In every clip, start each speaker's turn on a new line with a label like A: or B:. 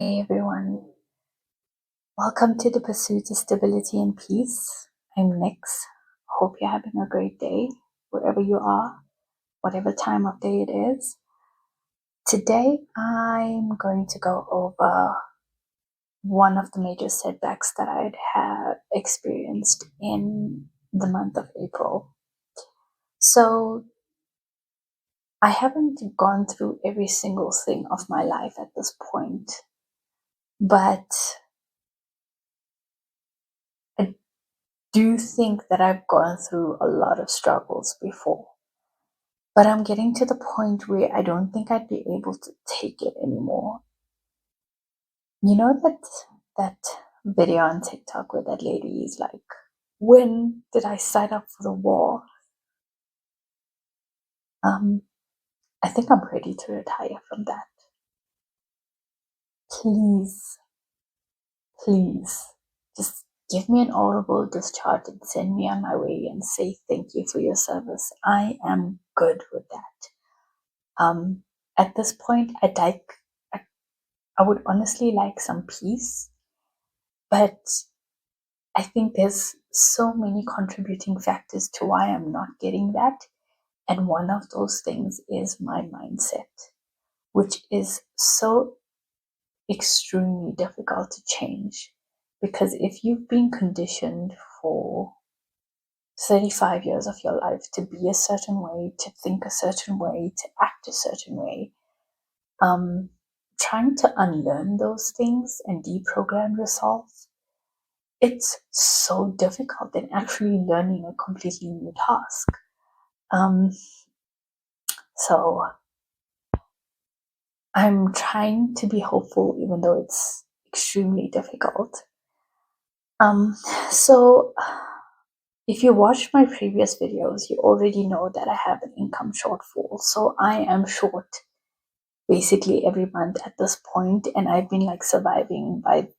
A: Hey everyone, welcome to the Pursuit of Stability and Peace. I'm Nix. Hope you're having a great day wherever you are, whatever time of day it is. Today I'm going to go over one of the major setbacks that I'd have experienced in the month of April. So I haven't gone through every single thing of my life at this point, but I do think that I've gone through a lot of struggles before. But I'm getting to the point where I don't think I'd be able to take it anymore. You know that video on TikTok where that lady is like, when did I sign up for the war? I think I'm ready to retire from that. Please, just give me an honorable discharge and send me on my way and say thank you for your service. I am good with that. At this point, I would honestly like some peace, but I think there's so many contributing factors to why I'm not getting that. And one of those things is my mindset, which is so extremely difficult to change. Because if you've been conditioned for 35 years of your life to be a certain way, to think a certain way, to act a certain way, trying to unlearn those things and deprogram yourself, it's so difficult than actually learning a completely new task. So I'm trying to be hopeful, even though it's extremely difficult. So if you watched my previous videos, you already know that I have an income shortfall. So I am short basically every month at this point, and I've been like surviving by,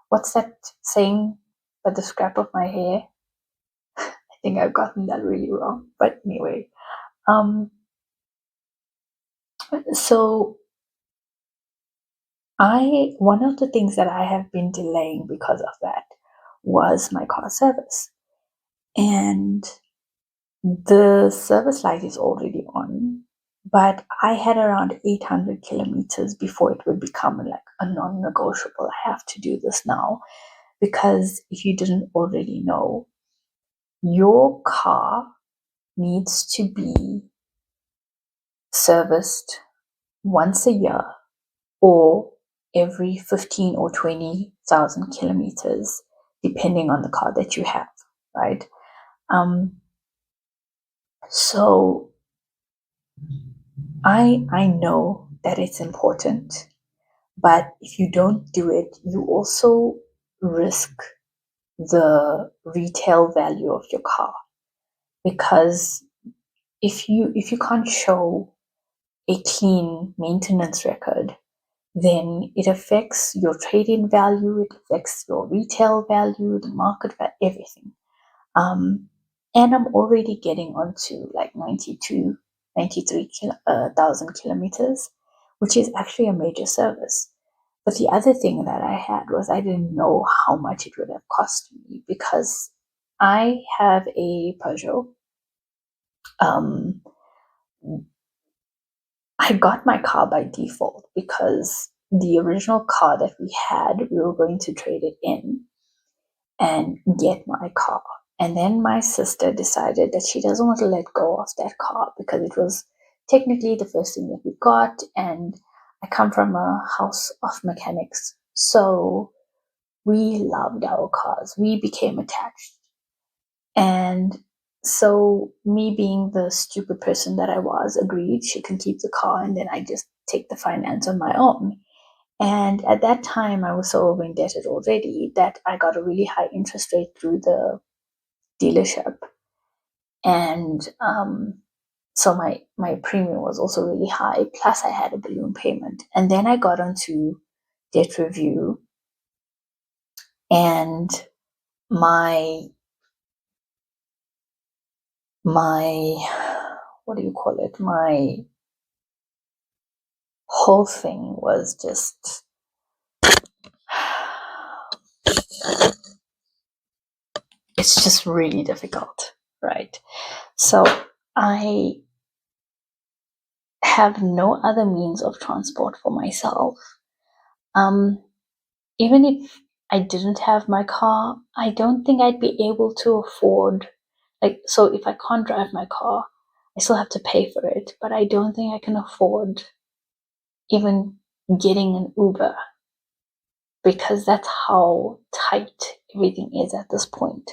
A: what's that saying? By the scrap of my hair. I think I've gotten that really wrong. But anyway, so one of the things that I have been delaying because of that was my car service. And the service light is already on, but I had around 800 kilometers before it would become like a non-negotiable. I have to do this now, because if you didn't already know, your car needs to be serviced once a year or every 15 or 20,000 kilometers, depending on the car that you have, right? So I know that it's important, but if you don't do it, you also risk the retail value of your car, because if you can't show a clean maintenance record, then it affects your trade-in value, it affects your retail value, the market value, everything. And I'm already getting onto like 93,000 kilometers, which is actually a major service. But the other thing that I had was I didn't know how much it would have cost me, because I have a Peugeot. I got my car by default because the original car that we had, we were going to trade it in and get my car. And then my sister decided that she doesn't want to let go of that car because it was technically the first thing that we got. And I come from a house of mechanics. So we loved our cars. We became attached. And so me being the stupid person that I was, agreed she can keep the car, and then I just take the finance on my own. And at that time, I was so over indebted already that I got a really high interest rate through the dealership. And so my premium was also really high, plus I had a balloon payment. And then I got onto debt review, and my what do you call it? My whole thing was just it's just really difficult, right? So I have no other means of transport for myself. Even if I didn't have my car, I don't think I'd be able to afford, so if I can't drive my car, I still have to pay for it, but I don't think I can afford even getting an Uber, because that's how tight everything is at this point.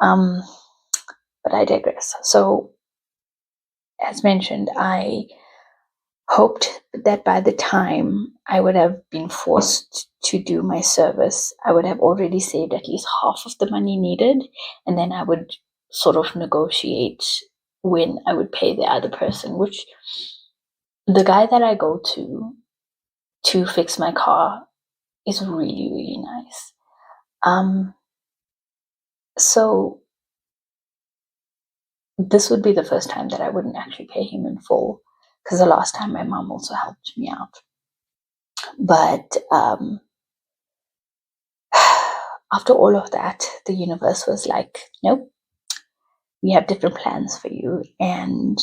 A: But I digress. So, as mentioned, I hoped that by the time I would have been forced to do my service, I would have already saved at least half of the money needed, and then I would sort of negotiate when I would pay the other person, which the guy that I go to fix my car is really, really nice. So this would be the first time that I wouldn't actually pay him in full, because the last time my mom also helped me out. But after all of that, the universe was like, nope, we have different plans for you. And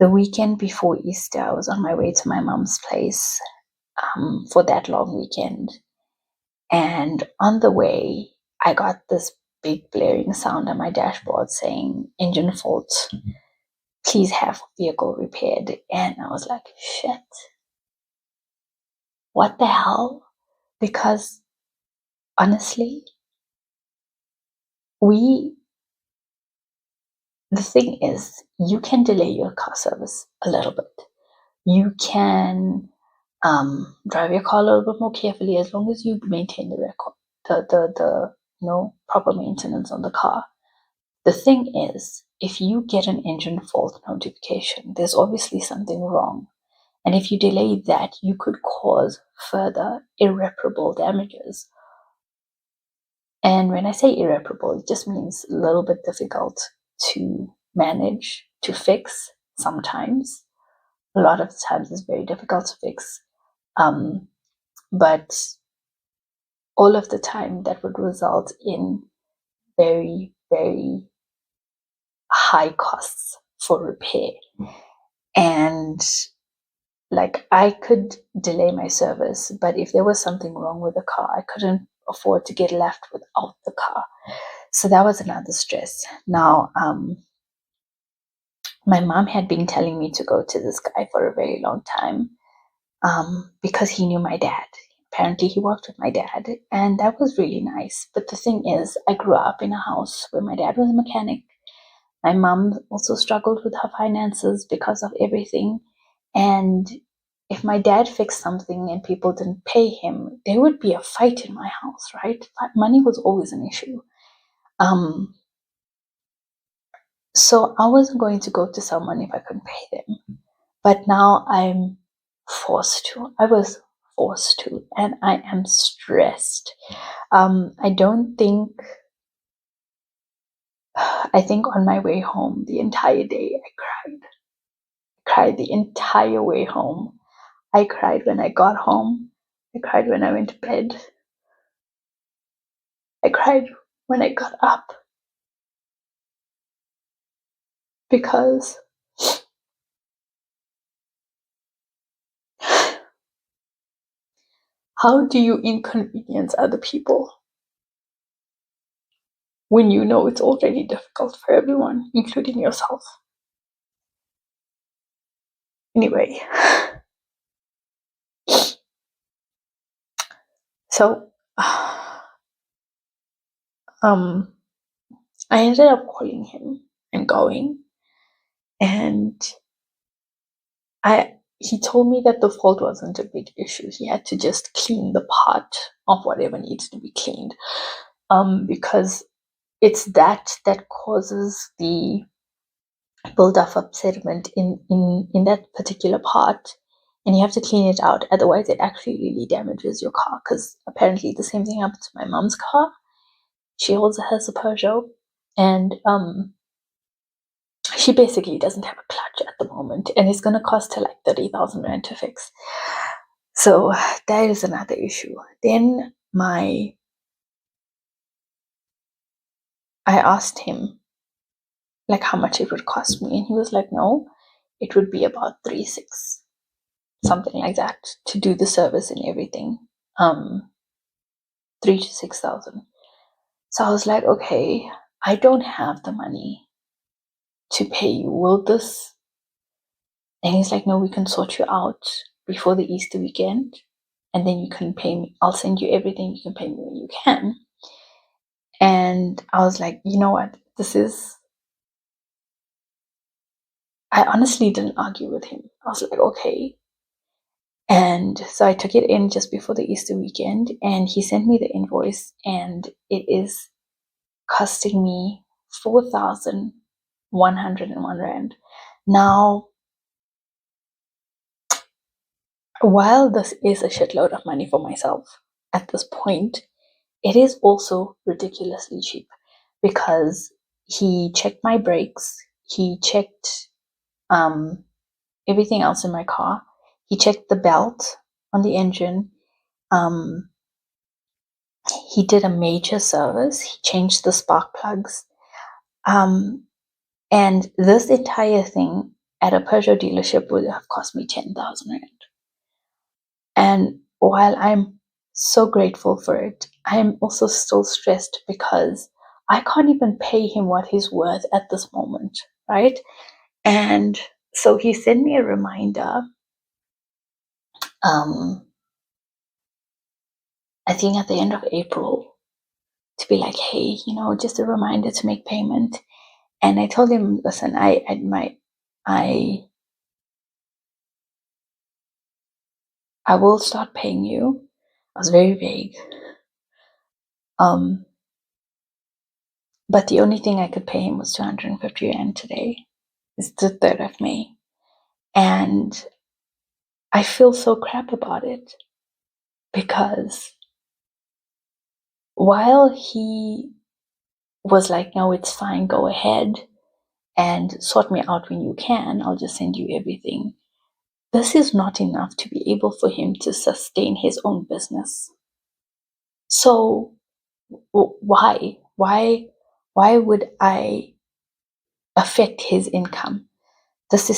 A: the weekend before Easter, I was on my way to my mom's place for that long weekend. And on the way, I got this big blaring sound on my dashboard saying, engine fault, please have vehicle repaired. And I was like, shit, what the hell? Because honestly, the thing is, you can delay your car service a little bit. You can drive your car a little bit more carefully, as long as you maintain the record, the proper maintenance on the car. The thing is, if you get an engine fault notification, there's obviously something wrong. And if you delay that, you could cause further irreparable damages. And when I say irreparable, it just means a little bit difficult to manage, to fix sometimes. A lot of the times it's very difficult to fix. But all of the time that would result in very, very high costs for repair. And I could delay my service, but if there was something wrong with the car, I couldn't afford to get left without the car. So that was another stress. Now, my mom had been telling me to go to this guy for a very long time because he knew my dad. Apparently, he worked with my dad, and that was really nice. But the thing is, I grew up in a house where my dad was a mechanic. My mom also struggled with her finances because of everything. And if my dad fixed something and people didn't pay him, there would be a fight in my house, right? Money was always an issue. So I wasn't going to go to someone if I couldn't pay them. But now I'm forced to. I was forced to, and I am stressed. I think on my way home the entire day I cried. I cried the entire way home. I cried when I got home. I cried when I went to bed. I cried when I got up. Because how do you inconvenience other people when you know it's already difficult for everyone, including yourself? Anyway, so I ended up calling him and going, and he told me that the fault wasn't a big issue. He had to just clean the part of whatever needs to be cleaned, because it's that causes the build-up of sediment in that particular part, and you have to clean it out. Otherwise, it actually really damages your car. Because apparently, the same thing happened to my mom's car. She also has a Peugeot, and she basically doesn't have a clutch at the moment, and it's going to cost her like 30,000 rand to fix. So that is another issue. Then I asked him like how much it would cost me, and he was like, no, it would be about 3,600, something like that, to do the service and everything. 3 to 6,000. So I was like, okay, I don't have the money to pay you. Will this? And he's like, no, we can sort you out before the Easter weekend, and then you can pay me. I'll send you everything. You can pay me when you can. And I was like, you know what? I honestly didn't argue with him. I was like, okay. And so I took it in just before the Easter weekend, and he sent me the invoice, and it is costing me 4,101 rand. Now, while this is a shitload of money for myself at this point, it is also ridiculously cheap because he checked my brakes, he checked everything else in my car, he checked the belt on the engine, he did a major service, he changed the spark plugs, and this entire thing at a Peugeot dealership would have cost me 10,000 rand. And while I'm so grateful for it, I'm also still stressed because I can't even pay him what he's worth at this moment, right? And so he sent me a reminder, I think at the end of April, to be like, hey, just a reminder to make payment. And I told him, listen, I will start paying you. I was very vague. But the only thing I could pay him was 250 rand today. It's the 3rd of May. And I feel so crap about it because while he was like, no, it's fine, go ahead and sort me out when you can, I'll just send you everything. This is not enough to be able for him to sustain his own business. So why would I affect his income? It's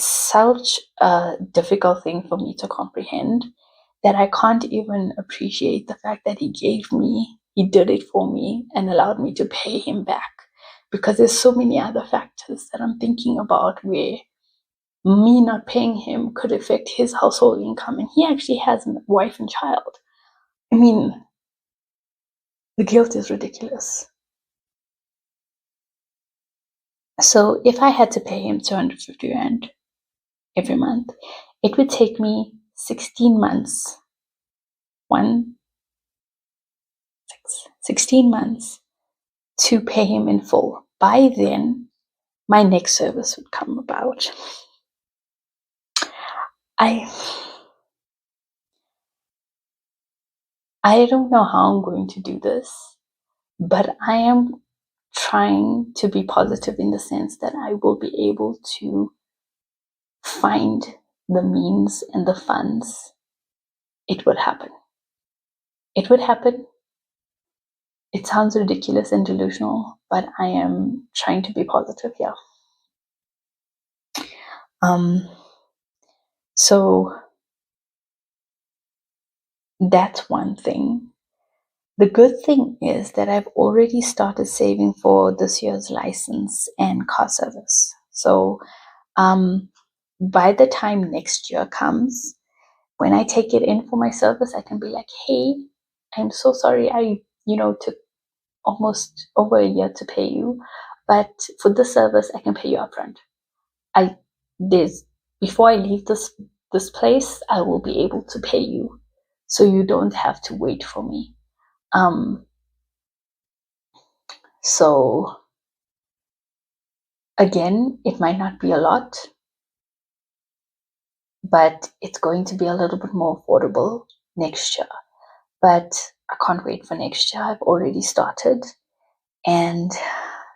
A: such a difficult thing for me to comprehend that I can't even appreciate the fact that he did it for me and allowed me to pay him back, because there's so many other factors that I'm thinking about where me not paying him could affect his household income, and he actually has a wife and child. I mean, the guilt is ridiculous. So if I had to pay him 250 rand every month, it would take me 16 months. 16 months to pay him in full. By then, my next service would come about. I don't know how I'm going to do this, but I am trying to be positive in the sense that I will be able to find the means and the funds. It would happen. It would happen. It sounds ridiculous and delusional, but I am trying to be positive here. So that's one thing. The good thing is that I've already started saving for this year's license and car service. So by the time next year comes, when I take it in for my service, I can be like, hey, I'm so sorry I took almost over a year to pay you, but for this service I can pay you upfront. Before I leave this place, I will be able to pay you, so you don't have to wait for me. So again, it might not be a lot, but it's going to be a little bit more affordable next year. But I can't wait for next year. I've already started, and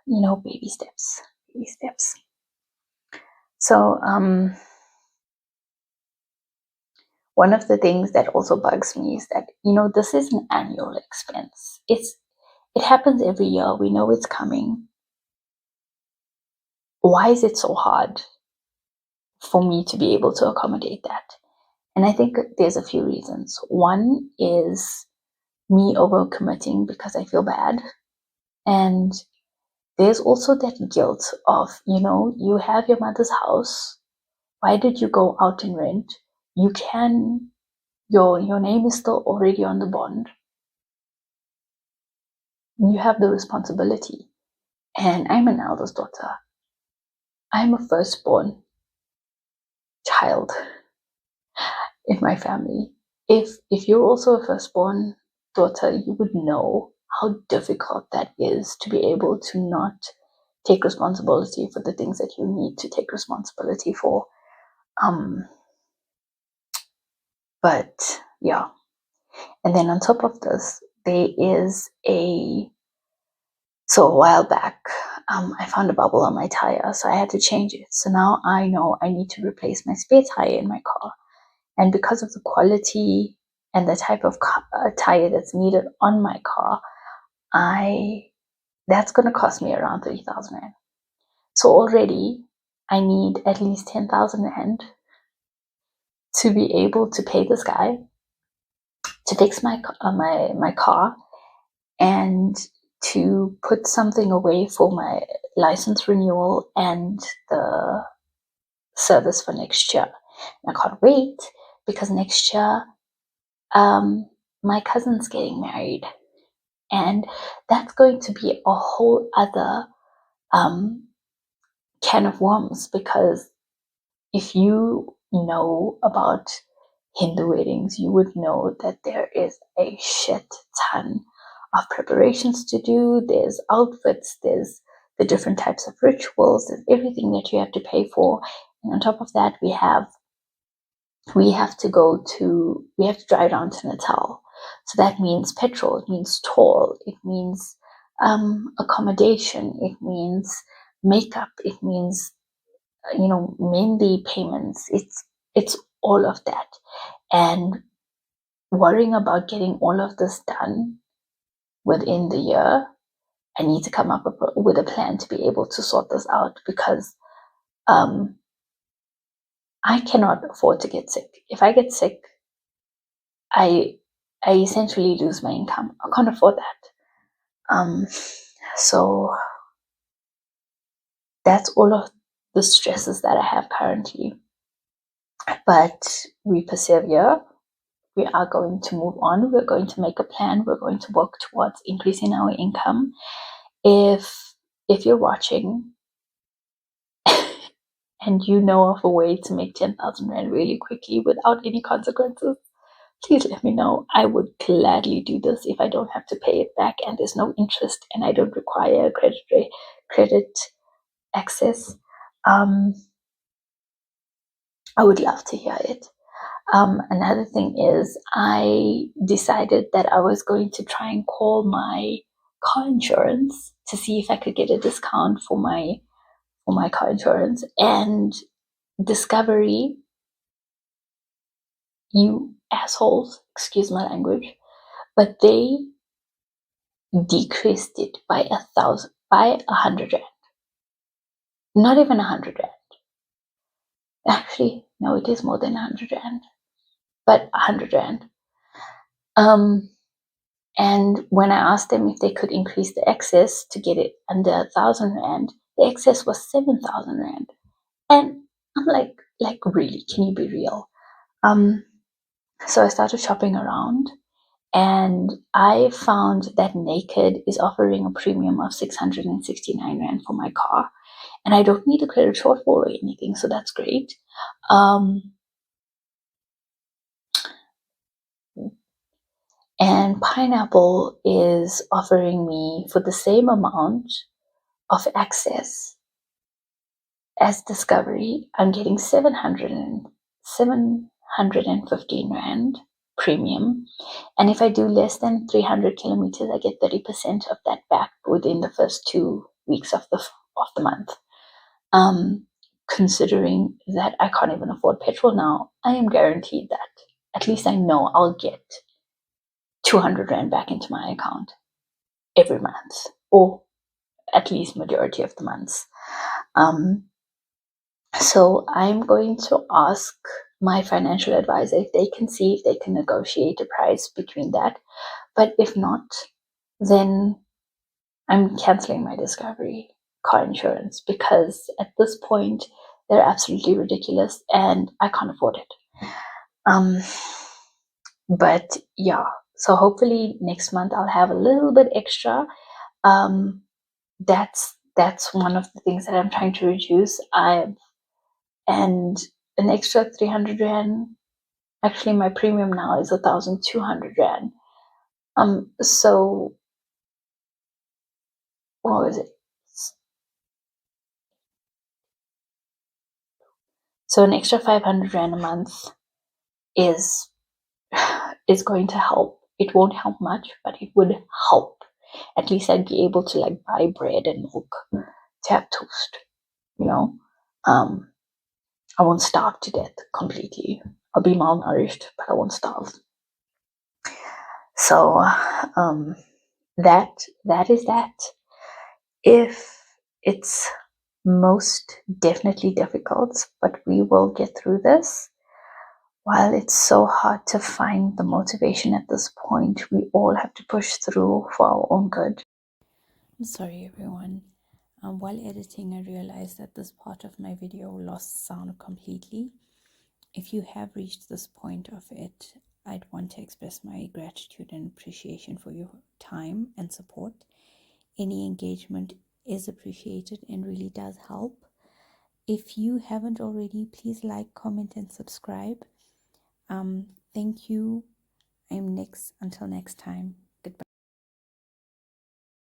A: baby steps, baby steps. So, one of the things that also bugs me is that, this is an annual expense. It happens every year. We know it's coming. Why is it so hard for me to be able to accommodate that? And I think there's a few reasons. One is me overcommitting because I feel bad. And there's also that guilt of, you have your mother's house. Why did you go out and rent? You can, your name is still already on the bond. You have the responsibility. And I'm an eldest daughter. I'm a firstborn child in my family. If you're also a firstborn daughter, you would know how difficult that is to be able to not take responsibility for the things that you need to take responsibility for. But yeah. And then on top of this, there is so a while back, I found a bubble on my tire, so I had to change it. So now I know I need to replace my spare tire in my car. And because of the quality and the type of tire that's needed on my car, that's going to cost me around 30,000 Rand. So already I need at least 10,000 Rand to be able to pay this guy to fix my car and to put something away for my license renewal and the service for next year. And I can't wait because next year my cousin's getting married, and that's going to be a whole other can of worms, because if you know about Hindu weddings, you would know that there is a shit ton of preparations to do. There's outfits, there's the different types of rituals, there's everything that you have to pay for. And on top of that, we have to drive down to Natal. So that means petrol, it means toll, it means accommodation, it means makeup, it means mainly payments. It's all of that. And worrying about getting all of this done within the year, I need to come up with a plan to be able to sort this out, because I cannot afford to get sick. If I get sick, I essentially lose my income. I can't afford that. So that's all of the stresses that I have currently. But we persevere. We are going to move on. We're going to make a plan. We're going to work towards increasing our income. If you're watching and you know of a way to make 10,000 Rand really quickly without any consequences, please let me know. I would gladly do this if I don't have to pay it back and there's no interest and I don't require credit access. I would love to hear it. Another thing is, I decided that I was going to try and call my car insurance to see if I could get a discount for my car insurance. And Discovery, you assholes, excuse my language, but they decreased it by 100 Rand. Not even 100 Rand. Actually, no, it is more than 100 Rand, but 100 Rand. And when I asked them if they could increase the excess to get it under 1,000 Rand, the excess was 7,000 Rand. And I'm like, really, can you be real? So I started shopping around, and I found that Naked is offering a premium of 669 Rand for my car. And I don't need a credit shortfall or anything, so that's great. And Pineapple is offering me, for the same amount of access as Discovery, I'm getting 715 Rand premium. And if I do less than 300 kilometers, I get 30% of that back within the first 2 weeks of the month. Considering that I can't even afford petrol now, I am guaranteed that at least I know I'll get 200 Rand back into my account every month, or at least majority of the months. So I'm going to ask my financial advisor if they can see if they can negotiate a price between that. But if not, then I'm canceling my Discovery car insurance, because at this point they're absolutely ridiculous and I can't afford it. But yeah, so hopefully next month I'll have a little bit extra. That's one of the things that I'm trying to reduce. And an extra 300 Rand. Actually, my premium now is 1,200 Rand. So what was it? So an extra 500 Rand a month is going to help. It won't help much, but it would help. At least I'd be able to like buy bread and milk to have toast, you know. I won't starve to death completely. I'll be malnourished, but I won't starve. So that is that. If it's most definitely difficult, but we will get through this. While it's so hard to find the motivation at this point, we all have to push through for our own good. I'm sorry, everyone. While editing, I realized that this part of my video lost sound completely. If you have reached this point of it, I'd want to express my gratitude and appreciation for your time and support. Any engagement is appreciated and really does help. If you haven't already, please like, comment, and subscribe. Thank you. Until next time.